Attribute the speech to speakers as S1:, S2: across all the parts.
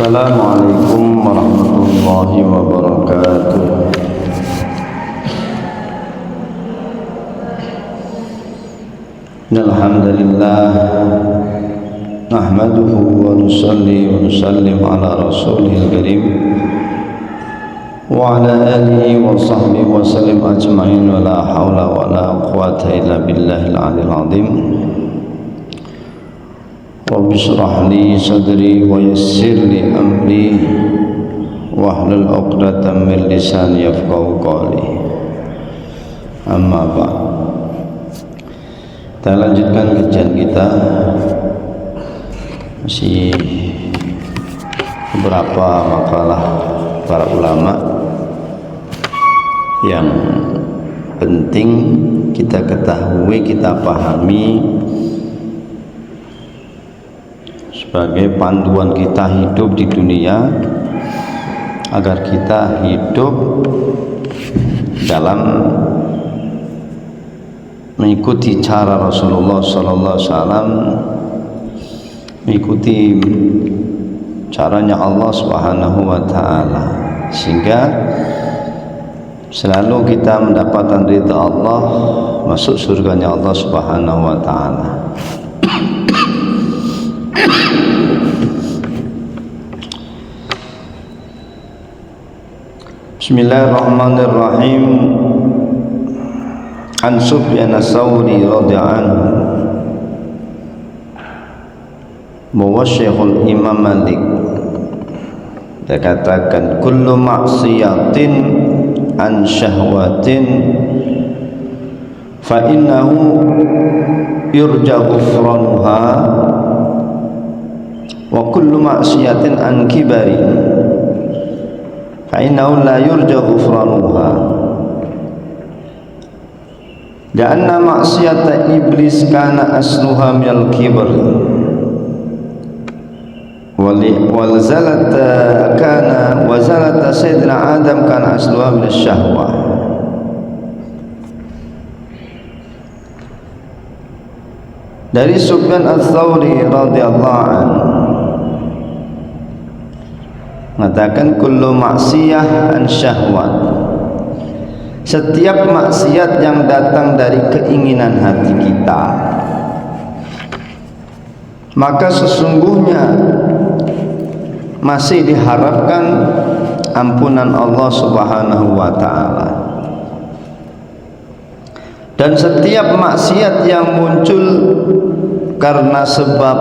S1: Assalamualaikum warahmatullahi wabarakatuh. Alhamdulillah nahmaduhu wa nusalli wa nusallim ala rasulil karim wa ala alihi wa sahbihi wa sallim ajma'in wa la hawla wa la quwata illa billahil aliyil azim. Rabbi shrah li sadri wa yassir li amri wahlul 'uqdatam min lisani yafqahu qawli. Amma ba'd. Kita lanjutkan kajian kita, masih beberapa makalah para ulama yang penting kita ketahui, kita pahami sebagai panduan kita hidup di dunia, agar kita hidup dalam mengikuti cara Rasulullah sallallahu alaihi wasallam, mengikuti caranya Allah Subhanahu wa taala, sehingga selalu kita mendapatkan ridha Allah, masuk surganya Allah Subhanahu wa taala. Bismillahirrahmanirrahim. An Sufyan Ats-Tsauri radhiyallahu anhu, bahwa Syekhul Imam Malik dia katakan, kullu maksiatin an syahwatin fa innahu yurja ghufranuha wa kullu maksiatin an kibarin fa innahu la yurja ghufranuha. Karena maksiat iblis kana asluha minal kibr wal zalata kana wa zalata sayyidina Adam kana asluha minas syahwah. Dari Sufyan Ats-Tsauri radhiyallahu anhu mengatakan, kullu maksiyah an syahwat, setiap maksiat yang datang dari keinginan hati kita, maka sesungguhnya masih diharapkan ampunan Allah Subhanahu wa taala. Dan setiap maksiat yang muncul karena sebab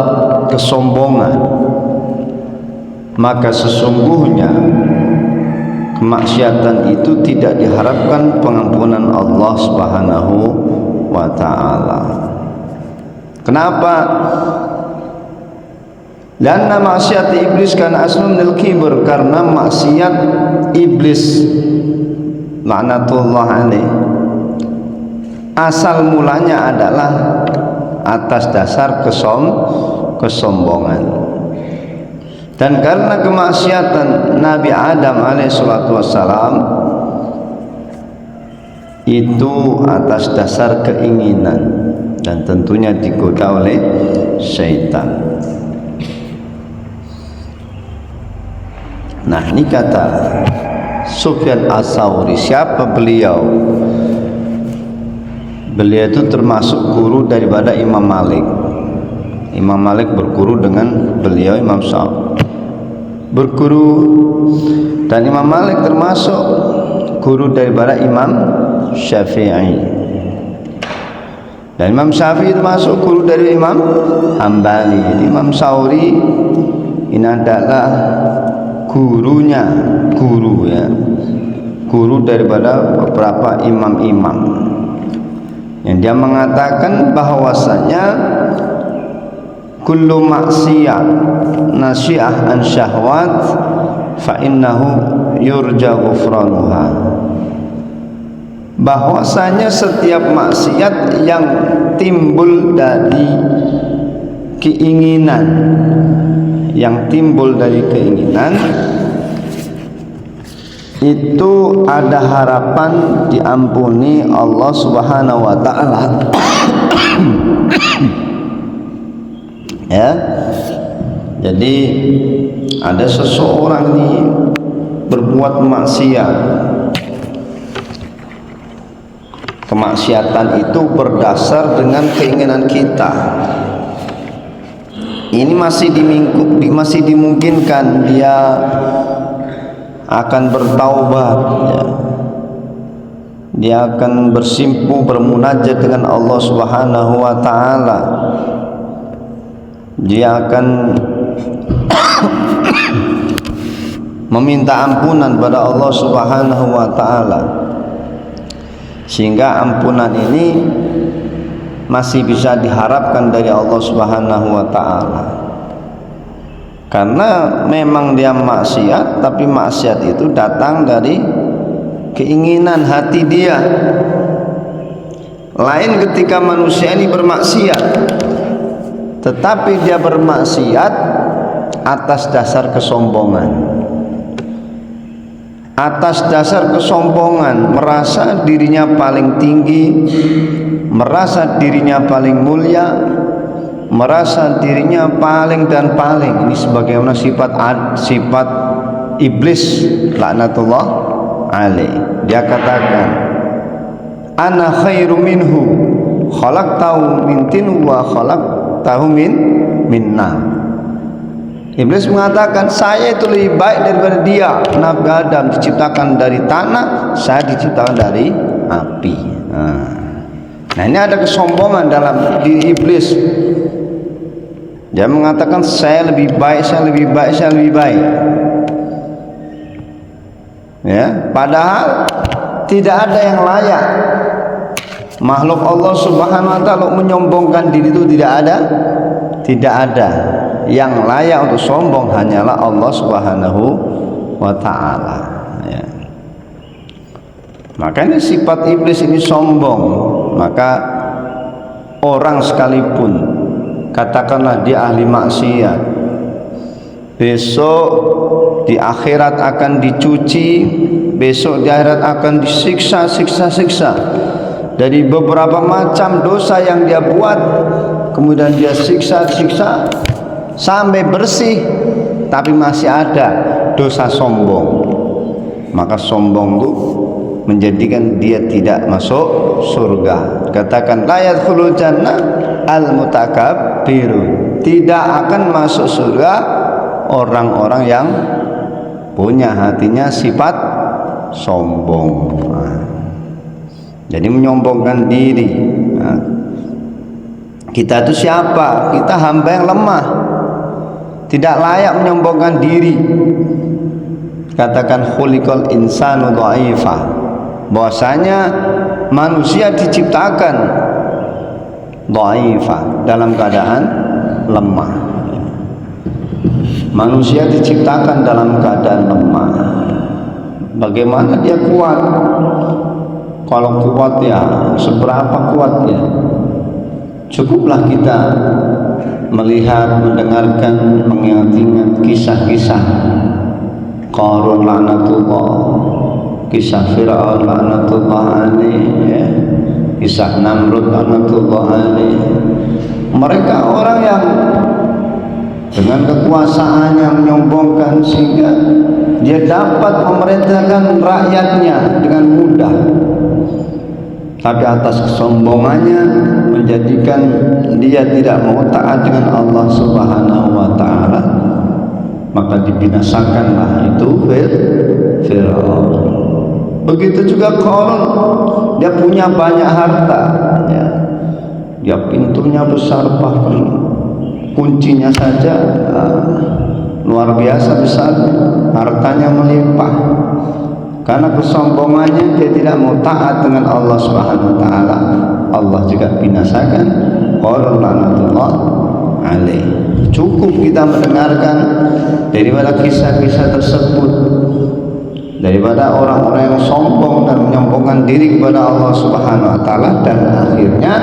S1: kesombongan, maka sesungguhnya kemaksiatan itu tidak diharapkan pengampunan Allah Subhanahu wa taala. Kenapa? Karena maksiat iblis kan aslun minal kibr, karena maksiat iblis laknatullah alaih asal mulanya adalah atas dasar kesombongan. Dan karena kemaksiatan Nabi Adam alaihissalatu wassalam itu atas dasar keinginan dan tentunya digoda oleh syaitan. Nah, ini kata Sufyan Ats-Tsauri. Siapa beliau? Beliau itu termasuk guru daripada Imam Malik. Imam Malik berguru dengan beliau Imam Syafi'i, berguru, dan Imam Malik termasuk guru daripada Imam Syafi'i, dan Imam Syafi'i termasuk guru dari Imam Hambali. Jadi Imam Ats-Tsauri ini adalah gurunya, guru daripada beberapa imam-imam, yang dia mengatakan bahwasanya kullu maksiyah nasyi'ah an syahwat fa innahu yurja ghufranuha, bahwasanya setiap maksiat yang timbul dari keinginan, itu ada harapan diampuni Allah Subhanahu wa taala. Ya. Jadi ada seseorang ini berbuat maksiat. Kemaksiatan itu berdasar dengan keinginan kita. Ini masih dimungkinkan dia akan bertaubat, ya. Dia akan bersimpu bermunajat dengan Allah Subhanahu wa taala. Dia akan meminta ampunan pada Allah Subhanahu wa taala, sehingga ampunan ini masih bisa diharapkan dari Allah Subhanahu wa taala. Karena memang dia maksiat, tapi maksiat itu datang dari keinginan hati dia. Lain ketika manusia ini bermaksiat, tetapi dia bermaksiat atas dasar kesombongan. Atas dasar kesombongan, merasa dirinya paling tinggi, merasa dirinya paling mulia, merasa dirinya paling dan paling. Ini sebagaimana sifat iblis laknatullah alaih. Dia katakan, ana khairu minhu, khalaqtahu min tin wa khalaqtahu min nar. Iblis mengatakan, saya itu lebih baik daripada dia. Nabi Adam diciptakan dari tanah, saya diciptakan dari api. Nah, ini ada kesombongan dalam diri iblis. Dia mengatakan, saya lebih baik, saya lebih baik, saya lebih baik. Ya, padahal tidak ada yang layak. Makhluk Allah Subhanahu wa taala menyombongkan diri itu tidak ada. Tidak ada. Yang layak untuk sombong hanyalah Allah Subhanahu wa taala, ya. Makanya sifat iblis ini sombong. Maka orang sekalipun katakanlah dia ahli maksiat, besok di akhirat akan dicuci, besok di akhirat akan disiksa dari beberapa macam dosa yang dia buat, kemudian dia siksa sampai bersih, tapi masih ada dosa sombong. Maka sombong itu menjadikan dia tidak masuk surga. Katakan, la yadkhulul jannah al mutakabbirun. Tidak akan masuk surga orang-orang yang punya hatinya sifat sombong. Jadi menyombongkan diri. Kita itu siapa? Kita hamba yang lemah, tidak layak menyombongkan diri. Katakan khuliqal insanu dha'ifa, bahwasanya manusia diciptakan dha'ifa, dalam keadaan lemah. Manusia diciptakan dalam keadaan lemah. Bagaimana dia kuat? Kalau kuat ya, seberapa kuatnya? Cukuplah kita melihat, mendengarkan, mengingat-ingat kisah-kisah Qarun laknatullah, kisah Fir'aun laknatullah alaih, ya. Kisah Namrud laknatullah alaih. Mereka orang yang dengan kekuasaannya menyombongkan sehingga dia dapat memerintahkan rakyatnya dengan mudah. Tapi atas kesombongannya menjadikan dia tidak mau taat dengan Allah Subhanahu wa taala, maka dibinasakanlah itu Fir'aun. Begitu juga Qarun, dia punya banyak harta, ya. Dia pintunya besar, bahkan kuncinya saja luar biasa besar, hartanya melimpah. Karena kesombongannya dia tidak mau taat dengan Allah Subhanahu wa taala, Allah juga binasakan Qarun laknatullah alaih. Cukup kita mendengarkan daripada kisah-kisah tersebut, daripada orang-orang yang sombong dan menyombongkan diri kepada Allah Subhanahu wa taala, dan akhirnya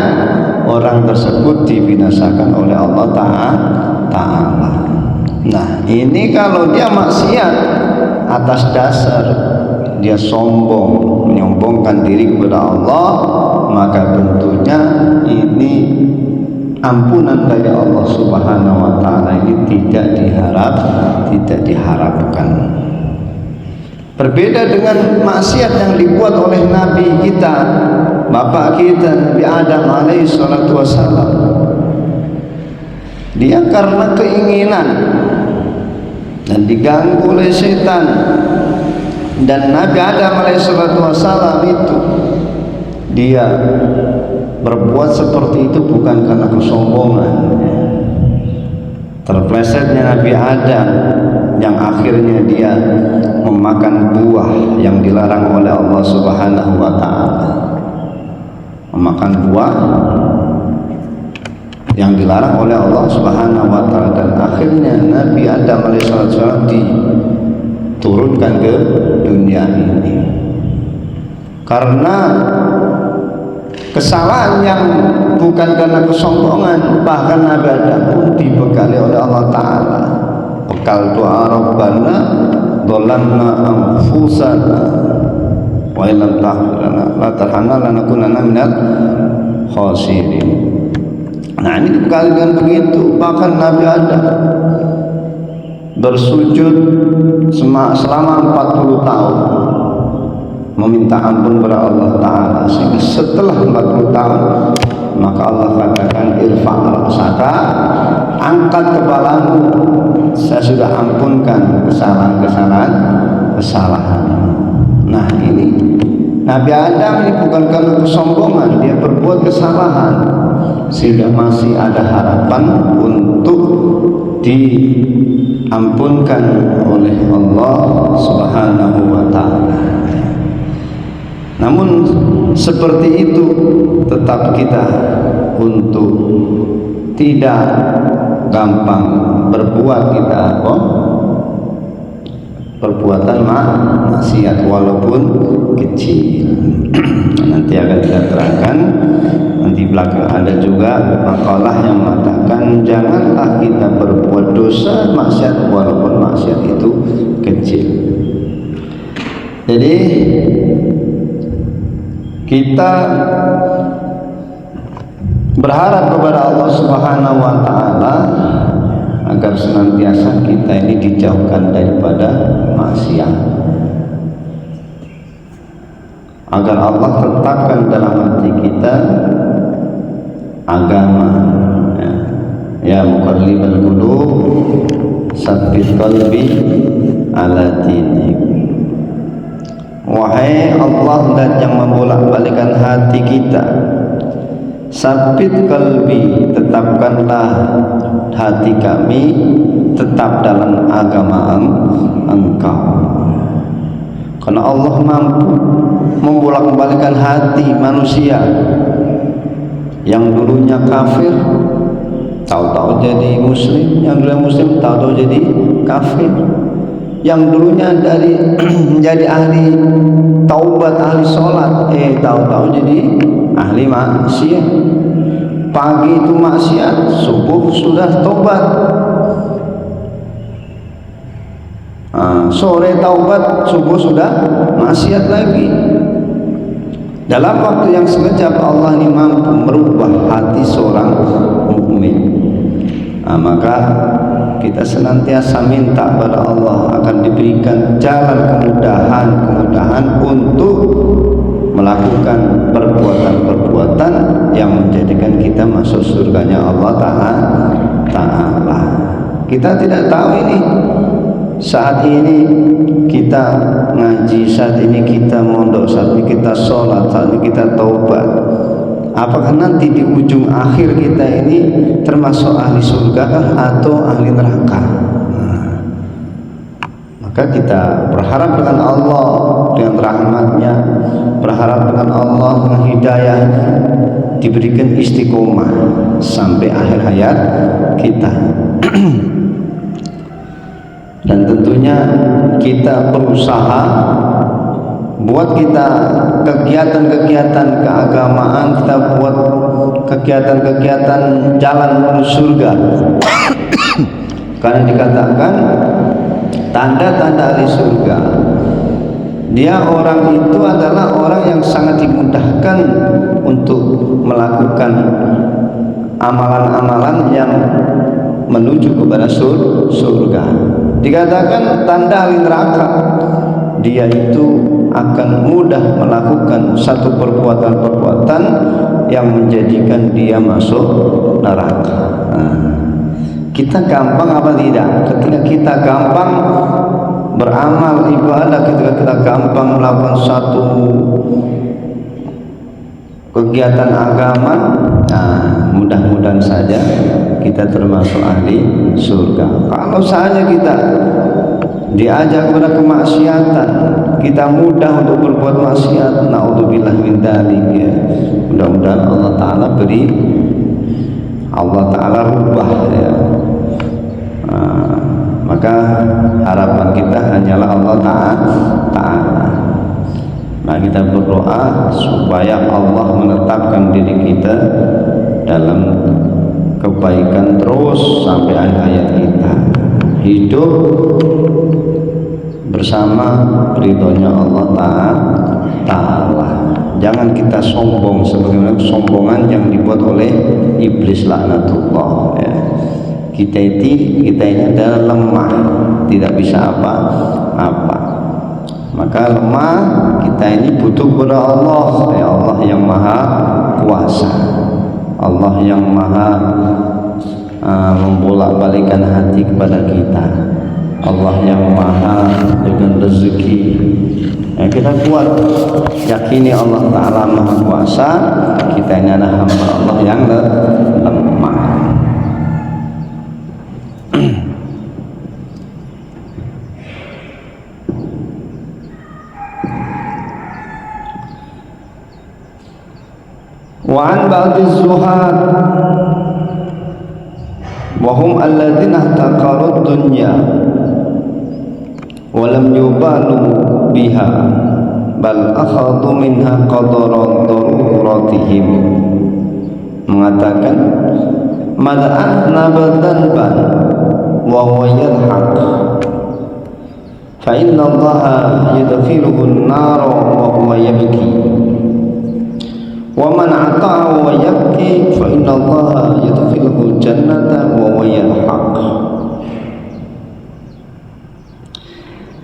S1: orang tersebut dibinasakan oleh Allah taala. Nah, ini kalau dia maksiat atas dasar dia sombong, menyombongkan diri kepada Allah, maka tentunya ini ampunan dari Allah Subhanahu wa taala ini tidak diharapkan. Berbeda dengan maksiat yang dibuat oleh nabi kita, bapak kita Nabi Adam alaihi salatu wasallam. Dia karena keinginan dan diganggu oleh setan, dan Nabi Adam alaihi salatu wasallam itu dia berbuat seperti itu bukan karena kesombongan. Terplesetnya Nabi Adam yang akhirnya dia memakan buah yang dilarang oleh Allah Subhanahu wa taala. Memakan buah yang dilarang oleh Allah Subhanahu wa taala, dan akhirnya Nabi Adam alaihissalam diturunkan ke dunia ini karena kesalahan yang bukan karena kesombongan. Bahkan Nabi Adam pun dibekali oleh Allah Ta'ala bekal doa Rabbana dolanna anfusana wa ilam taghfirana la tarhamna lanakunanna minal khasirin. Nah, ini dibekali dengan begitu. Bahkan Nabi Adam bersujud selama 40 tahun meminta ampun kepada Allah Ta'ala, sehingga setelah 40 tahun maka Allah katakan irfa' ra'saka, angkat kepalamu, saya sudah ampunkan kesalahan. Nah, ini Nabi Adam ini bukan karena kesombongan dia berbuat kesalahan, sehingga masih ada harapan untuk diampunkan oleh Allah Subhanahu wa taala. Namun seperti itu tetap kita untuk tidak gampang berbuat kita perbuatan maksiat walaupun kecil. Nanti akan kita terangkan. Nanti belakang ada juga makalah yang mengatakan janganlah kita berbuat dosa maksiat walaupun maksiat itu kecil. Jadi kita berharap kepada Allah Subhanahu wa taala agar senantiasa kita ini dijauhkan daripada maksiat, agar Allah tetapkan dalam hati kita agama. Ya muqallibal qulub tsabbit qalbi ala dinik. Wahai Allah dan yang membolak-balikan hati kita, sabit kalbi, tetapkanlah hati kami tetap dalam agama Engkau. Karena Allah mampu membolak-balikan hati manusia yang dulunya kafir tahu-tahu jadi muslim, yang dulunya muslim tahu-tahu jadi kafir, yang dulunya dari menjadi ahli taubat, ahli sholat, tahu-tahu jadi ahli maksiat. Pagi itu maksiat, subuh sudah taubat, sore taubat, subuh sudah maksiat lagi. Dalam waktu yang sekejap Allah ini mampu merubah hati seorang mukmin. Maka kita senantiasa minta kepada Allah akan diberikan jalan kemudahan untuk melakukan perbuatan-perbuatan yang menjadikan kita masuk surganya Allah Ta'ala. Kita tidak tahu ini. Saat ini kita ngaji, saat ini kita mondok, saat ini kita sholat, saat ini kita taubat. Apakah nanti di ujung akhir kita ini termasuk ahli surga atau ahli neraka? Maka kita berharap dengan Allah, dengan rahmatnya, berharap dengan Allah, dengan hidayahnya, diberikan istiqomah sampai akhir hayat kita. Dan tentunya kita berusaha buat kita kegiatan-kegiatan keagamaan, kita buat kegiatan-kegiatan jalan menuju surga. Karena dikatakan tanda-tanda ahli surga, dia orang itu adalah orang yang sangat dimudahkan untuk melakukan amalan-amalan yang menuju kepada surga. Dikatakan tanda ahli neraka, dia itu akan mudah melakukan satu perbuatan-perbuatan yang menjadikan dia masuk neraka. Kita gampang apa tidak? Ketika kita gampang beramal ibadah, ketika kita gampang melakukan satu kegiatan agama, mudah-mudahan saja kita termasuk ahli surga. Kalau saja kita diajak kepada kemaksiatan, kita mudah untuk berbuat maksiat, naudzubillah min dzalik ya. Mudah-mudahan Allah Ta'ala beri, Allah Ta'ala rubah ya. Maka harapan kita hanyalah Allah Ta'ala. Nah, kita berdoa supaya Allah menetapkan diri kita dalam kebaikan terus sampai akhir hayat kita, hidup bersama ridhonya Allah Ta'ala. Jangan kita sombong sebagaimana kesombongan yang dibuat oleh iblis laknatullah ya. Kita ini adalah lemah, tidak bisa apa-apa. Maka lemah kita ini butuh kepada Allah, ya Allah yang maha kuasa, Allah yang maha membolak-balikan hati kepada kita, Allah yang maha dengan rezeki. Kita kuat yakini Allah Ta'ala maha kuasa, kita ini adalah hamba Allah yang lemah. Wa an ba'di zuhad wa hum alladziina taqarud dunya wa lam yubalu biha bal akhadhu minha qadara daruratihim, mengatakan mad'an nabadan ban wa huwa yadhaq fa inna Allaha yudkhiluhu an-nar wa huwa yabki wa man ata'ahu wa yabki fa inna Allaha yudkhiluhu jannata wa huwa yadhaq.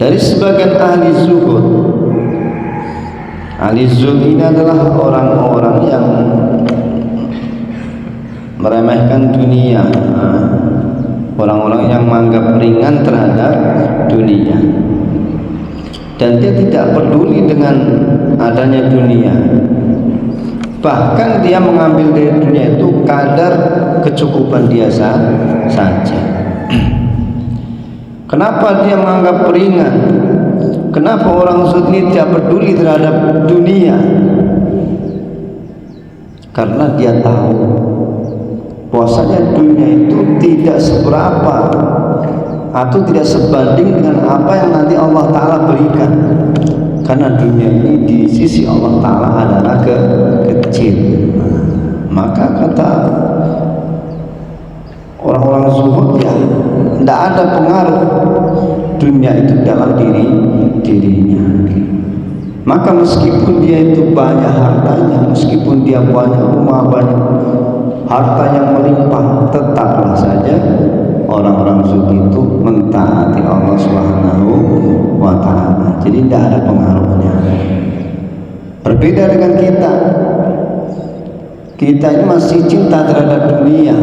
S1: Dari sebagian ahli zuhud, ahli zuhud ini adalah orang-orang yang meremehkan dunia, orang-orang yang menganggap ringan terhadap dunia, dan dia tidak peduli dengan adanya dunia. Bahkan dia mengambil dari dunia itu kadar kecukupan dia saja. Kenapa dia menganggap ringan? Kenapa orang zuhud ini tidak peduli terhadap dunia? Karena dia tahu bahwasanya dunia itu tidak seberapa atau tidak sebanding dengan apa yang nanti Allah Ta'ala berikan. Karena dunia ini di sisi Allah Ta'ala adalah kecil. Maka kata orang-orang zuhud, ya tidak ada pengaruh dunia itu dalam dirinya. Maka meskipun dia itu banyak hartanya, meskipun dia banyak rumah, banyak harta yang melimpah, tetaplah saja orang-orang zuhud itu mentaati Allah Subhanahu wa Ta'ala. Jadi tidak ada pengaruhnya. Berbeda dengan kita ini masih cinta terhadap dunia.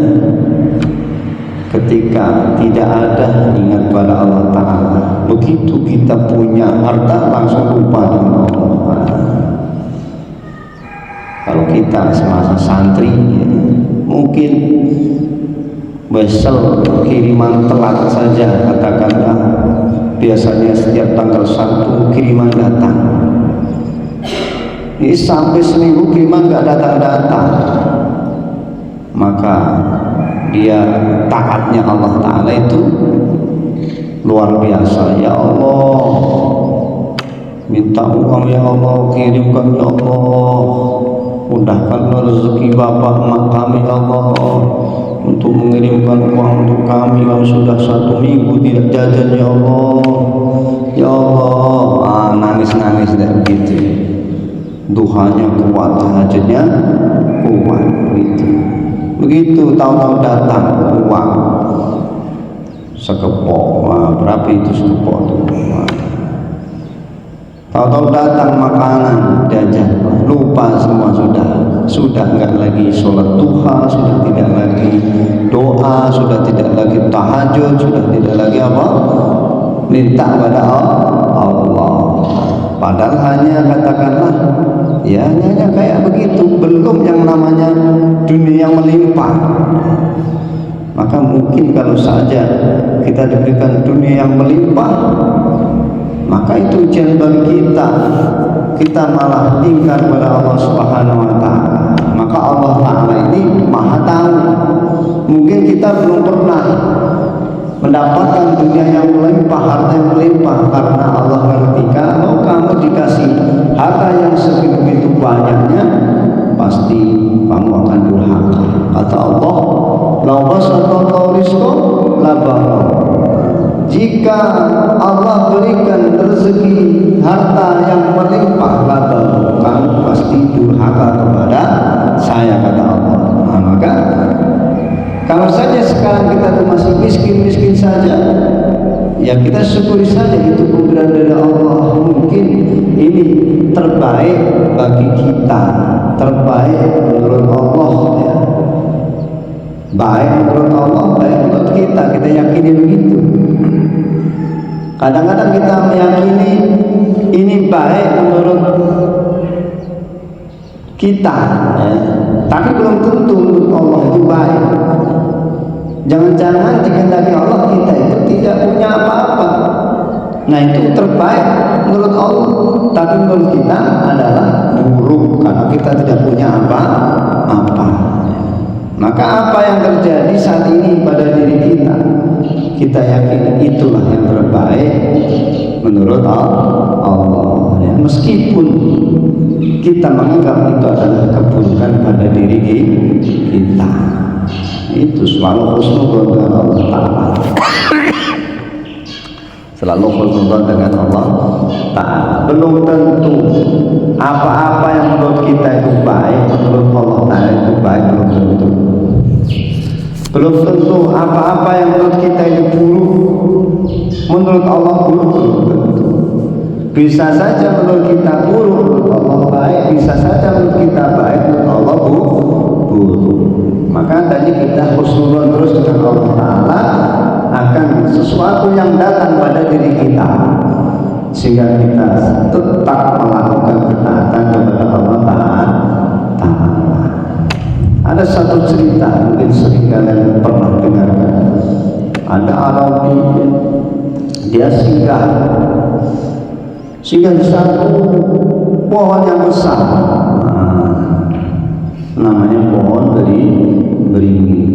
S1: Ketika tidak ada ingat pada Allah Ta'ala, begitu kita punya harta langsung lupa dengan Allah. Kalau kita semasa santri ya, mungkin besel kiriman telat saja, katakanlah biasanya setiap tanggal 1 kiriman datang, ini sampai seminggu kiriman nggak datang-datang, maka dia taatnya Allah Ta'ala itu luar biasa. Ya Allah, minta uang ya Allah, kirimkan ya Allah, mudahkanlah rezeki bapak emak kami ya Allah, untuk mengirimkan uang untuk kami yang sudah 1 minggu tidak jajan ya Allah. Ya Allah, nangis-nangis tidak begitu, duhanya kuat, hajatnya kuat begitu. Begitu tahu-tahu datang uang sekepok, wah, berapa itu sekepok tuh? Tahu-tahu datang makanan jajan, lupa semua, sudah enggak lagi sholat duha, sudah tidak lagi doa, sudah tidak lagi tahajud, sudah tidak lagi apa? Minta pada Allah. Padahal hanya katakanlah ya hanya kayak begitu, belum yang namanya dunia yang melimpah. Maka mungkin kalau saja kita diberikan dunia yang melimpah, maka itu ujian bagi kita malah ingkar kepada Allah Subhanahu wa taala. Maka Allah Taala ini Maha tahu. Mungkin kita belum pernah mendapatkan dunia yang melimpah, harta yang melimpah, karena Allah ngerti kalau kamu dikasih harta yang sebegitu banyaknya, pasti kamu akan durhaka. Kata Allah, "Lau basatallahu rizqa labaghaw." Jika Allah berikan rezeki harta yang melimpah, labaghaw, kamu pasti durhaka kepada saya, kata Allah. Nah, maka kalau saja sekarang kita tuh masih miskin-miskin saja, ya kita syukuri saja, itu pemberian dari Allah. Mungkin ini terbaik bagi kita, terbaik menurut Allah, ya. Baik menurut Allah, baik menurut kita yakini begitu. Kadang-kadang kita meyakini ini baik menurut kita, ya. Tapi belum tentu menurut Allah itu baik. Jangan-jangan dikehendaki Allah kita itu tidak punya apa-apa. Nah, itu terbaik menurut Allah, tapi menurut kita adalah buruk karena kita tidak punya apa-apa. Maka apa yang terjadi saat ini pada diri kita yakin itulah yang terbaik menurut Allah, ya. Meskipun kita menganggap itu adalah keburukan pada diri kita, itu selalu husnuzon dengan Allah Ta'ala. Selalu husnuzon dengan Allah Ta'ala. Belum tentu apa-apa yang menurut kita itu baik, menurut Allah Ta'ala itu baik, belum tentu. Belum tentu apa-apa yang menurut kita itu buruk, menurut Allah buruk, belum tentu. Bisa saja menurut kita buruk, menurut Allah baik. Bisa saja menurut kita baik, menurut Allah buruk. Maka tadi kita husnuzon terus dengan Allah Ta'ala akan sesuatu yang datang pada diri kita, sehingga kita tetap melakukan ketaatan kepada Allah Ta'ala. Ada satu cerita, mungkin sering kalian pernah dengarkan. Ada Arabi, dia singgah di satu pohon yang besar, namanya pohon beringin.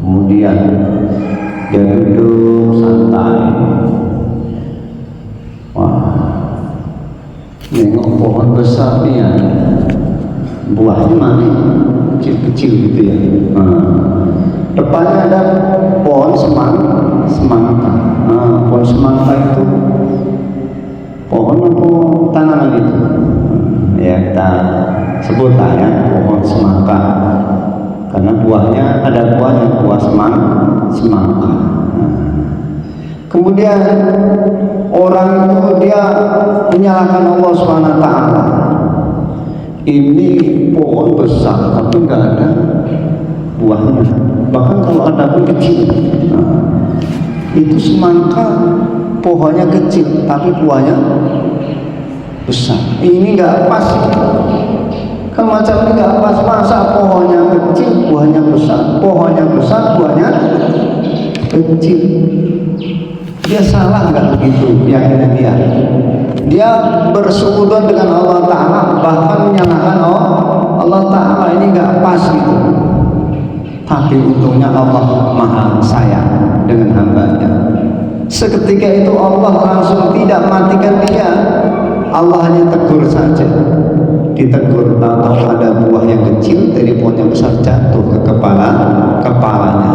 S1: Kemudian dia duduk santai, nengok pohon besar nih ya, buahnya mana kecil-kecil gitu ya. Depannya ada pohon semangka. Pohon semangka itu pohon apa tanaman itu, ya kita sebut ya pohon semangka, karena buahnya ada buah semangka. Kemudian orang itu dia menyalahkan Allah SWT. Ini pohon besar tapi nggak ada buahnya, bahkan kalau ada pun kecil. Itu semangka, pohonnya kecil tapi buahnya besar. Ini nggak pas, kan macam ini nggak pas. Masa pohonnya kecil buahnya besar, pohonnya besar buahnya kecil? Dia salah nggak begitu keyakinan dia bersuudzon dengan Allah Ta'ala, bahkan menyalahkan Allah Ta'ala. Ini nggak pas gitu. Tapi untungnya Allah Maha sayang dengan hambanya. Seketika itu Allah langsung tidak matikan dia, Allah hanya tegur saja. Ditegur, tahu ada buah yang kecil dari pohon yang besar jatuh ke kepalanya.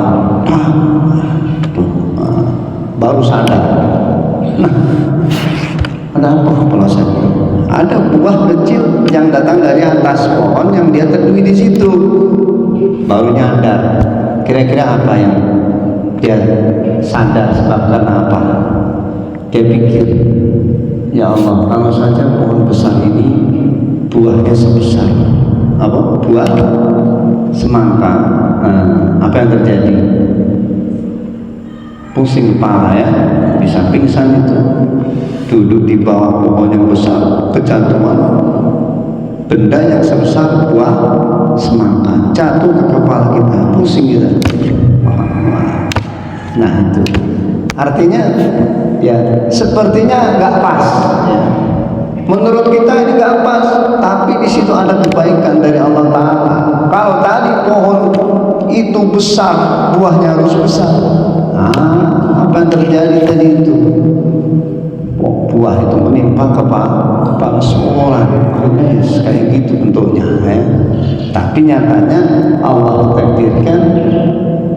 S1: Baru sadar. Nah, ada apa kepala saya? Ada buah kecil yang datang dari atas pohon yang dia teduhi di situ. baru nyadar. Kira-kira apa yang dia sadar sebabkan apa? Dia pikir, ya Allah, kalau saja pohon besar ini buahnya sebesar apa? Buah semangka, apa yang terjadi? Pusing kepala ya, bisa pingsan itu. Duduk di bawah pohon yang besar, kejatuhan benda yang sebesar buah semangka jatuh ke kepala kita, pusing kita. Nah itu artinya ya sepertinya nggak pas ya. Menurut kita ini nggak pas, tapi di situ ada kebaikan dari Allah Ta'ala. Kalau tadi pohon itu besar, buahnya harus besar. Apa yang terjadi tadi itu? Buah itu menimpa kepala semua orang. Kayak gitu bentuknya ya. Tapi nyatanya Allah takdirkan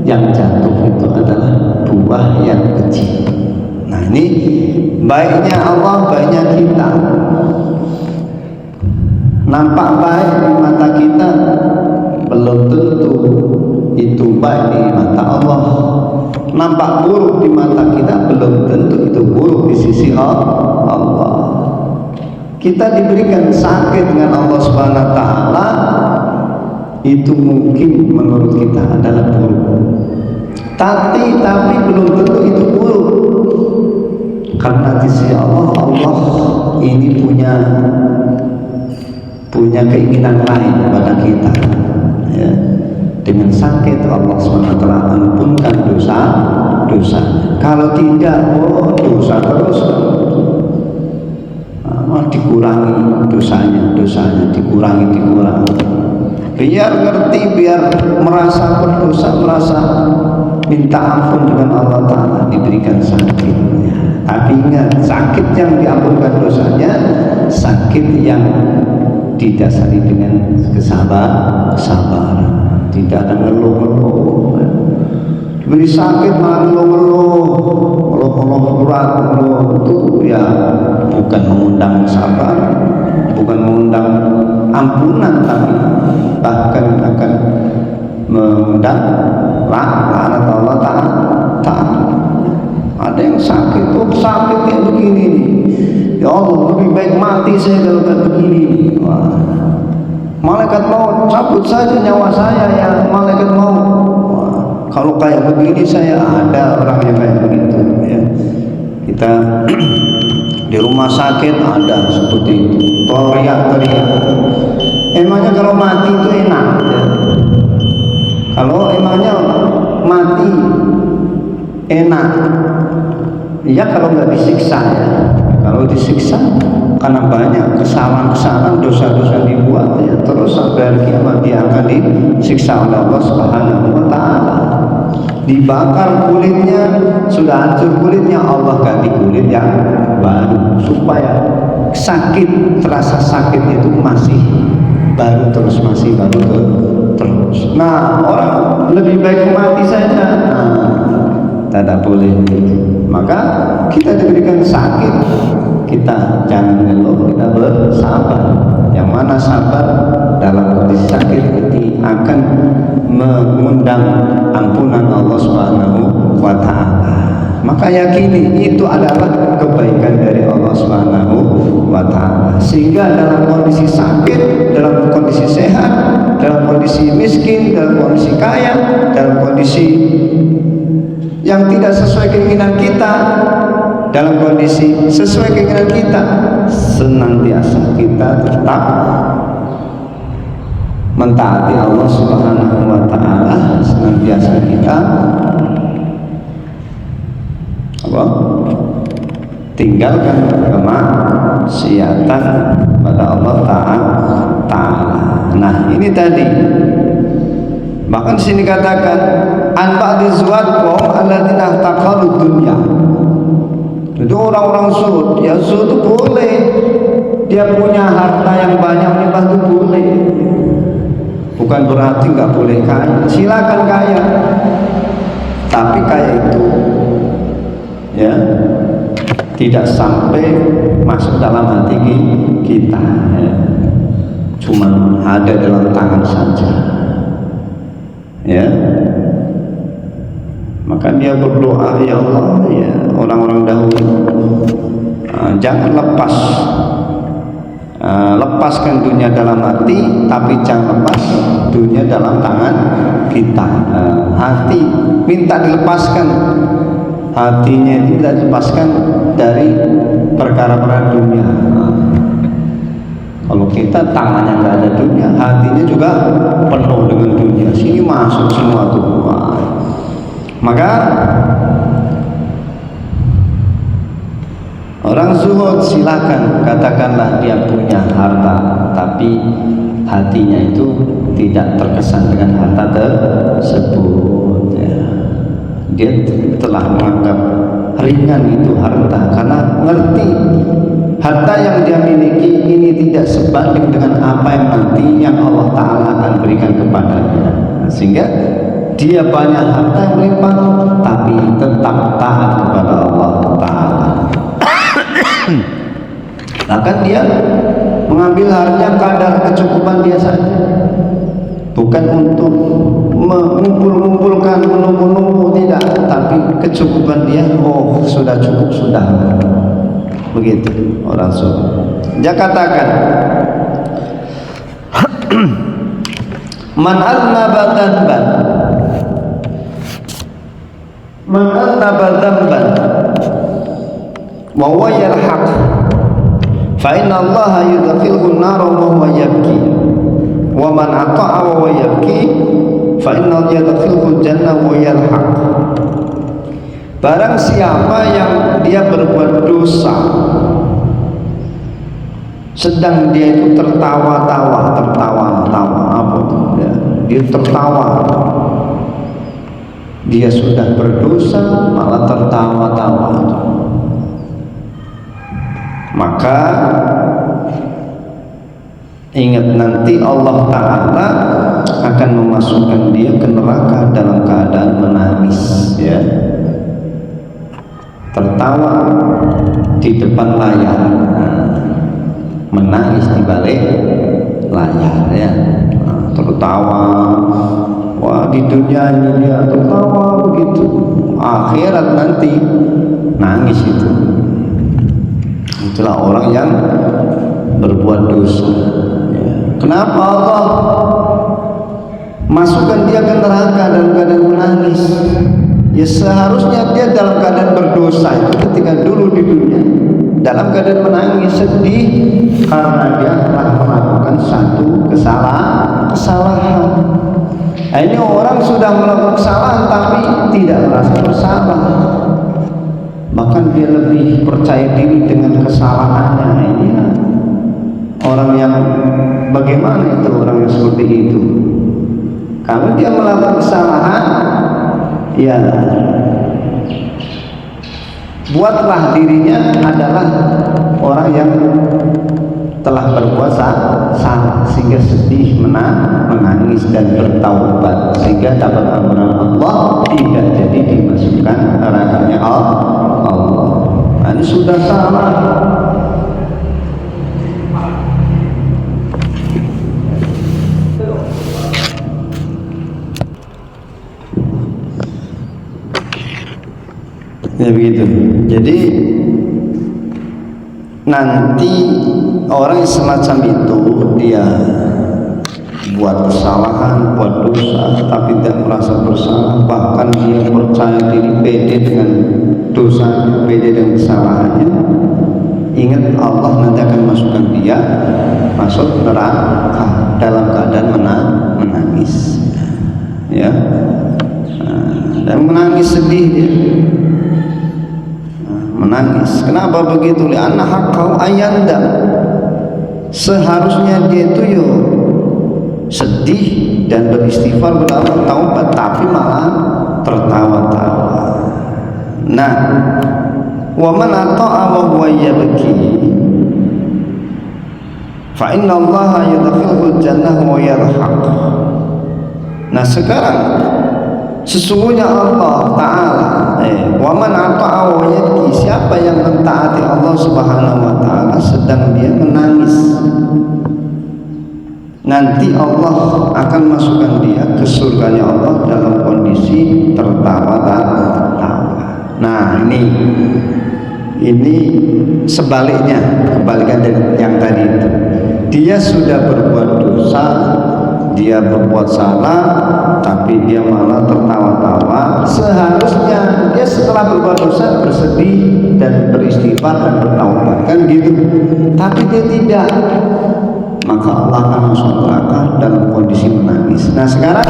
S1: yang jatuh itu adalah buah yang kecil. Nah ini baiknya Allah, baiknya kita. Nampak baik di mata kita, belum tentu itu baik di mata Allah. Nampak buruk di mata kita, belum tentu itu buruk di sisi Allah. Kita diberikan sakit dengan Allah Subhanahu wa Ta'ala, itu mungkin menurut kita adalah buruk. Tapi belum tentu itu buruk. Karena di sisi Allah ini punya keinginan lain pada kita ya. Dengan sakit Allah SWT ampunkan dosa. Kalau tidak, dosa terus dikurangi dosanya dikurangi. Biar ngerti, biar merasa berdosa, merasa minta ampun dengan Allah Ta'ala, diberikan sakit. Tapi ingat, sakit yang diampunkan dosanya, sakit yang didasari dengan kesabaran. Tidak ada ngeluh-ngeluh. Diberi sakit malah ngeluh-ngeluh itu ya bukan mengundang sabar, bukan mengundang ampunan, tapi bahkan akan mengundang laknat Allah Ta'ala. Ada yang sakit, sakit kayak begini nih. Ya Allah, lebih baik mati saya kalau kayak begini. Wah. Malaikat maut, cabut saja nyawa saya ya malaikat maut. Kalau kayak begini saya ada orang yang kayak begitu ya. Kita di rumah sakit ada seperti itu, teriak. Emangnya kalau mati itu enak ya? Kalau emangnya mati enak ya kalau nggak disiksa ya. Kalau disiksa karena banyak kesalahan, dosa-dosa dibuat ya, terus sampai hari kiamat dia akan disiksa oleh Allah Subhanahu wa Ta'ala. Dibakar kulitnya, sudah hancur kulitnya, Allah ganti kulit yang baru supaya terasa sakit itu masih baru terus. Nah, orang lebih baik mati saja. Tidak boleh. Maka kita diberikan sakit, kita jangan ngeluh, kita bersabar. Yang mana sabar dalam kondisi sakit itu akan mengundang ampunan Allah Subhanahu wa Ta'ala. Maka yakini itu adalah kebaikan dari Allah Subhanahu wa Ta'ala. Sehingga dalam kondisi sakit, dalam kondisi sehat, dalam kondisi miskin, dalam kondisi kaya, dalam kondisi yang tidak sesuai keinginan kita, dalam kondisi sesuai keinginan kita, senantiasa kita tetap mentaati Allah Subhanahu wa Ta'ala, senantiasa kita tinggalkan kemaksiatan pada Allah Ta'ala. Nah ini tadi, bahkan sini katakan anba'di zuwatqom alladzina taqalu dunya. Itu orang-orang zuhud, ya zuhud itu boleh, dia punya harta yang banyak melimpah itu boleh, bukan berarti nggak boleh kaya, silakan kaya, tapi kaya itu ya tidak sampai masuk dalam hati kita ya. Cuma ada dalam tangan saja. ya, maka dia berdoa, ya Allah, ya orang-orang dahulu, jangan lepaskan dunia dalam hati, tapi jangan lepas dunia dalam tangan kita. Hati minta dilepaskan, hatinya itu tidak dilepaskan dari perkara-perkara dunia. Kalau kita tangannya nggak ada dunia, hatinya juga penuh dengan dunia, sini masuk semua tuh. Maka orang zuhud silakan katakanlah dia punya harta, tapi hatinya itu tidak terkesan dengan harta tersebut, ya. Dia telah menganggap ringan itu harta, karena ngerti harta yang dia miliki ini tidak sebanding dengan apa yang nanti yang Allah Ta'ala akan berikan kepadanya, sehingga dia banyak harta yang melimpah tapi tetap taat kepada Allah Ta'ala. Bahkan dia mengambil harta kadar kecukupan dia saja, bukan untuk mengumpulkan, menumbuh-numbuh, tidak, tapi kecukupan dia, oh sudah cukup, sudah. Begitu orang sunnah. Dia katakan, man aznaba dzanban, man aznaba dzanban wa huwa yalhaq, fa inna Allah yudkhilhu an-nar wa huwa yabki, wa man ata'a wa huwa yabki, fa inna Allah yudkhilhu al-jannah wa yalhaq. Barang siapa yang dia berbuat dosa sedang dia itu tertawa-tawa apa itu ya, dia tertawa, dia sudah berdosa malah tertawa-tawa, maka ingat nanti Allah Ta'ala akan memasukkan dia ke neraka dalam keadaan menangis, ya, tertawa di depan layar, menangis di balik layar, ya, tertawa. Wah, di dunia ini dia tertawa begitu, akhirat nanti nangis itu. Itulah orang yang berbuat dosa, ya. Kenapa Allah masukkan dia ke neraka dalam keadaan menangis? Ya seharusnya dia dalam keadaan berdosa itu ketika dulu di dunia dalam keadaan menangis, sedih karena dia telah melakukan satu kesalahan. Nah, ini orang sudah melakukan kesalahan tapi tidak merasa bersalah, bahkan dia lebih percaya diri dengan kesalahannya. Ini orang yang bagaimana itu, orang yang seperti itu? Kalau dia melakukan kesalahan, ya buatlah dirinya adalah orang yang telah berbuat salah, sehingga sedih, menangis dan bertaubat, sehingga dapat ampunan Allah, tidak jadi dimasukkan nerakanya Allah. Nah, ini sudah salah. Ya begitu. Jadi nanti orang yang semacam itu dia buat kesalahan, buat dosa tapi tidak merasa bersalah, bahkan dia percaya diri, pede dengan dosanya, pede dengan kesalahannya. Ingat, Allah nanti akan masukkan dia masuk neraka dalam keadaan menangis, ya, dan menangis sedih dia. Menangis. Kenapa begitu? Li'anna haqqau ayanda. Seharusnya dia itu sedih dan beristighfar, bertaubat, taubat, tapi malah tertawa-tawa. Nah, wa man ata'a wa huwa yabki, fa inna Allaha yudkhilul jannah wa yarhaq. Nah, sekarang sesungguhnya Allah Ta'ala wa man ata'a wa yabki, siapa yang mentaati Allah Subhanahu wa Ta'ala sedang dia menangis, nanti Allah akan masukkan dia ke surganya Allah dalam kondisi tertawa-tawa. Nah, ini sebaliknya, kebalikan dari yang tadi itu. Dia sudah berbuat dosa, dia berbuat salah, tapi dia malah tertawa-tawa. Seharusnya dia setelah berbuat dosa bersedih dan beristighfar dan bertaubat, kan gitu. Tapi dia tidak, maka Allah akan masuk neraka dalam kondisi menangis. Nah, sekarang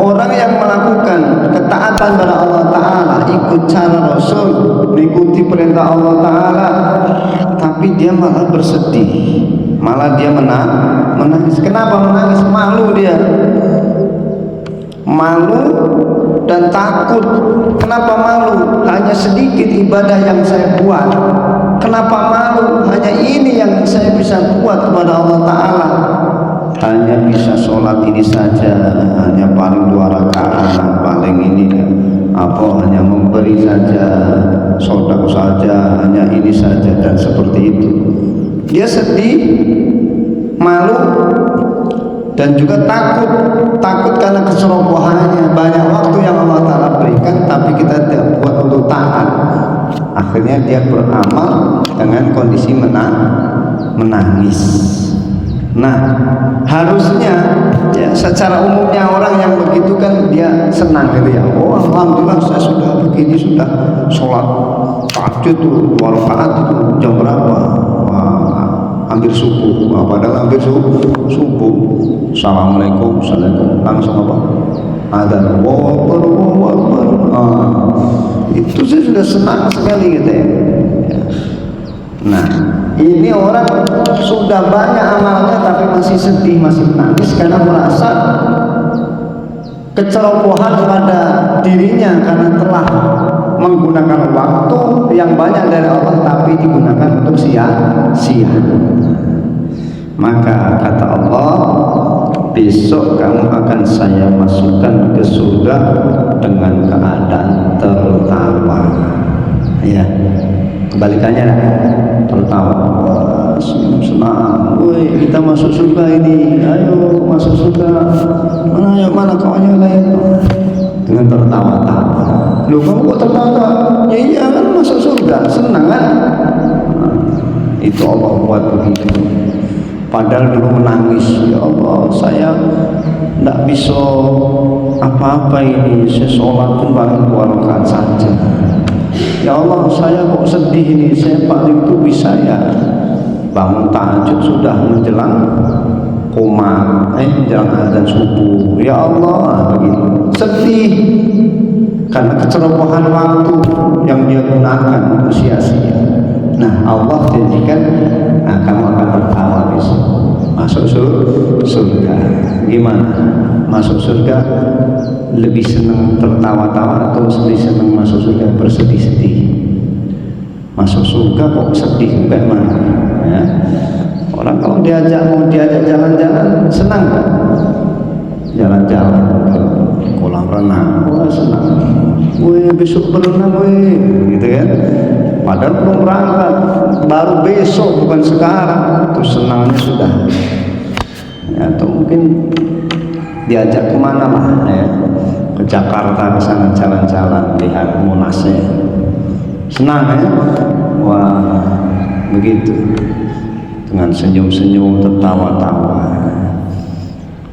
S1: orang yang melakukan ketaatan pada Allah Ta'ala, ikut cara Rasul, mengikuti perintah Allah Ta'ala, tapi dia malah bersedih, malah dia menangis. Kenapa menangis? Malu dia, malu dan takut. Kenapa malu? Hanya sedikit ibadah yang saya buat. Kenapa malu? Hanya ini yang saya bisa buat kepada Allah Ta'ala. Hanya bisa sholat ini saja, hanya paling 2 rakaat, paling ini hanya memberi saja, sedekah saja, hanya ini saja, dan seperti itu. Dia sedih, malu, dan juga takut karena kecerobohannya. Banyak waktu yang Allah Ta'ala berikan, tapi kita tidak buat untuk taat. Akhirnya dia beramal dengan kondisi menangis. Nah, harusnya ya, secara umumnya orang yang begitu kan dia senang gitu ya. Oh, alhamdulillah saya sudah begini, sudah sholat tahajud tuh 2 rakaat itu jam berapa? Wah, hampir subuh. Padahal hampir subuh. Assalamualaikum, langsung apa? Adzan. Allahu Akbar. Itu saya sudah senang sekali gitu ya. Nah, ini orang sudah banyak amalnya tapi masih sedih, masih nangis karena merasa kecerobohan pada dirinya karena telah menggunakan waktu yang banyak dari Allah tapi digunakan untuk sia-sia. Maka kata Allah, besok kamu akan saya masukkan ke surga dengan keadaan tertawa. Ya, kebalikannya tertawa, senang. Woi, kita masuk surga ini, ayo masuk surga. Mana kawannya lain? Dengan tertawa-tawa. Loh, kamu kok tertawa? Ya iya kan masuk surga, senang kan? Itu Allah buat begitu. Padahal dulu menangis, ya Allah, saya tidak bisa apa-apa ini, saya sholat pun paling 2 rakaat saja. Ya Allah, saya kok sedih ini, saya paling itu bisa ya bangun tahajud sudah menjelang menjelang azan subuh. Ya Allah, begitu sedih karena kecerobohan waktu yang dia gunakan untuk sia-sia. Nah, Allah janjikan, kamu akan tertawa besok masuk surga. Gimana? Masuk surga lebih senang tertawa-tawa atau lebih senang masuk surga bersedih-sedih? Masuk surga kok sedih bagaimana? Ya. Orang kalau mau diajak jalan-jalan senang kan? Jalan-jalan ke kolam renang, wah senang. Wih, besok berenang wih, gitu kan? Padahal belum berangkat, baru besok bukan sekarang. Terus senangnya sudah. Ya, atau mungkin diajak kemana lah ya, ke Jakarta, ke sana jalan-jalan lihat Monasnya, senang ya. Wah, begitu, dengan senyum-senyum, tertawa-tawa.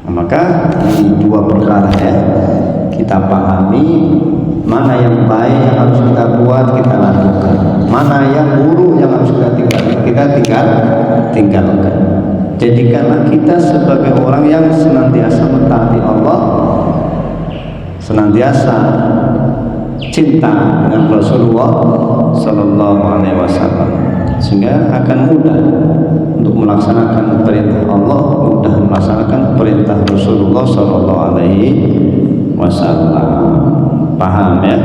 S1: Nah, maka ini 2 perkara ya, kita pahami mana yang baik yang harus kita buat, kita lakukan, mana yang buruk yang harus kita tinggalkan. Jadikanlah kita sebagai orang yang senantiasa mentaati Allah, senantiasa cinta dengan Rasulullah Sallallahu Alaihi Wasallam, sehingga akan mudah untuk melaksanakan perintah Allah, mudah melaksanakan perintah Rasulullah Sallallahu Alaihi Wasallam. Paham ya?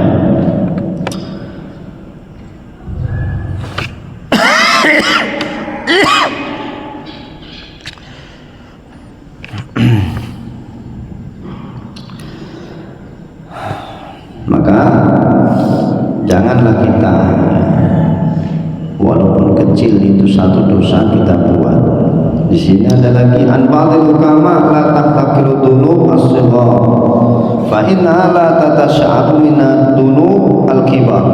S1: Maka janganlah kita, walaupun kecil itu satu dosa kita buat, Di sini ada lagi an ba'dil hukama la tahtaqiru dunub as-sighar fa inna la tatasha'abu min dunub al-kibar.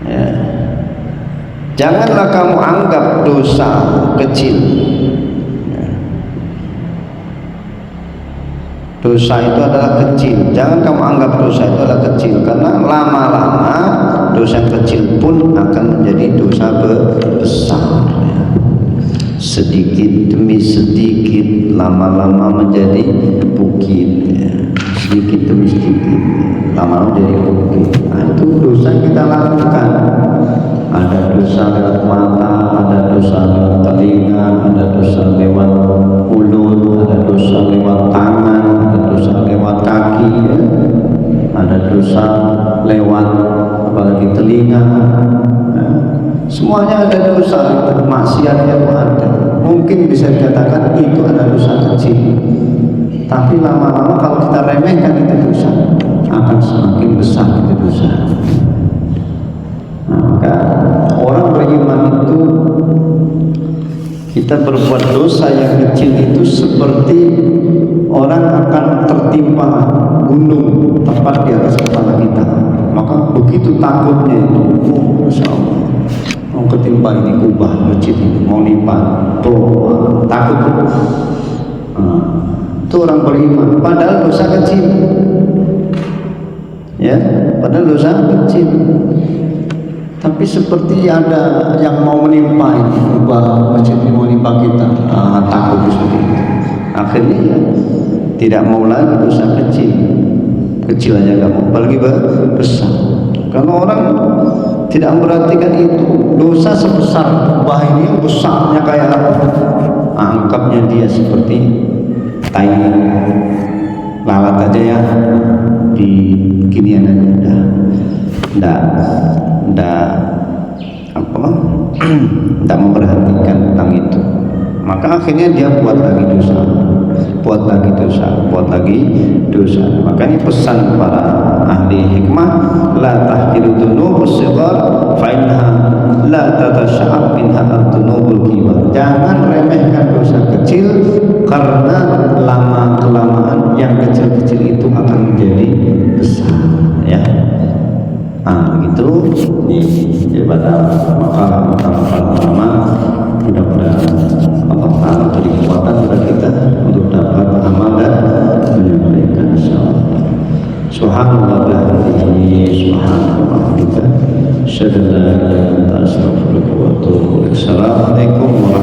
S1: Ya. Janganlah kamu anggap dosa kecil. Ya. Dosa itu adalah kecil. Jangan kamu anggap dosa itu adalah kecil, karena lama-lama dosa kecil pun akan menjadi dosa besar. Ya. Sedikit demi sedikit, lama-lama menjadi bukit. Ya. Sedikit demi sedikit, lama-lama menjadi bukit. Nah, itu dosa yang kita lakukan. Ada dosa lewat mata, ada dosa lewat telinga, ada dosa lewat mulut, ada dosa lewat tangan, ada dosa lewat kaki, ya. Ada dosa lewat apalagi telinga, ya. Semuanya ada dosa, maksiat yang ada. Mungkin bisa dikatakan itu adalah dosa kecil, tapi lama-lama kalau kita remehkan itu dosa, akan semakin besar itu dosa. Maka orang beriman itu, kita berbuat dosa yang kecil itu seperti orang akan tertimpa gunung tepat di atas kepala kita. Maka begitu takutnya itu, oh Masya Allah, mau ketimpa ini kubah masjid ini, mau nimpa, tuh takut. Itu orang beriman, padahal dosa kecil, ya, padahal dosa kecil. Tapi seperti ada yang mau menimpa ini, ubah masjid ini mau menimpa kita, takut seperti itu. Akhirnya ya, tidak mau lagi dosa kecil, kecil aja gak mau, apalagi besar. Karena orang tidak memperhatikan itu, dosa sebesar ubah ini yang besarnya kayak apa, anggapnya dia seperti tai lalat aja ya, di ginian aja tidak memperhatikan tentang itu. Maka akhirnya dia buat lagi dosa, buat lagi dosa, buat lagi dosa. Makanya pesan para ahli hikmah, la tahqiru dzunubus shighar fa innaha la tatasha'ab minha dzunubul kibar. Jangan remehkan dosa kecil, karena lama kelamaan yang kecil-kecil itu akan menjadi besar, ya. Itu daripada makalah ulama. Mudah-mudahan Allah Ta'ala beri kekuatan kepada kita untuk dapat amal dan menyampaikan, insyaallah. Subhanallah bihamdihi, subhanallah kita. Asyhadu an la ilaha illa anta, astaghfiruka wa atubu ilaik. Assalamualaikum warahmatullahi wabarakatuh.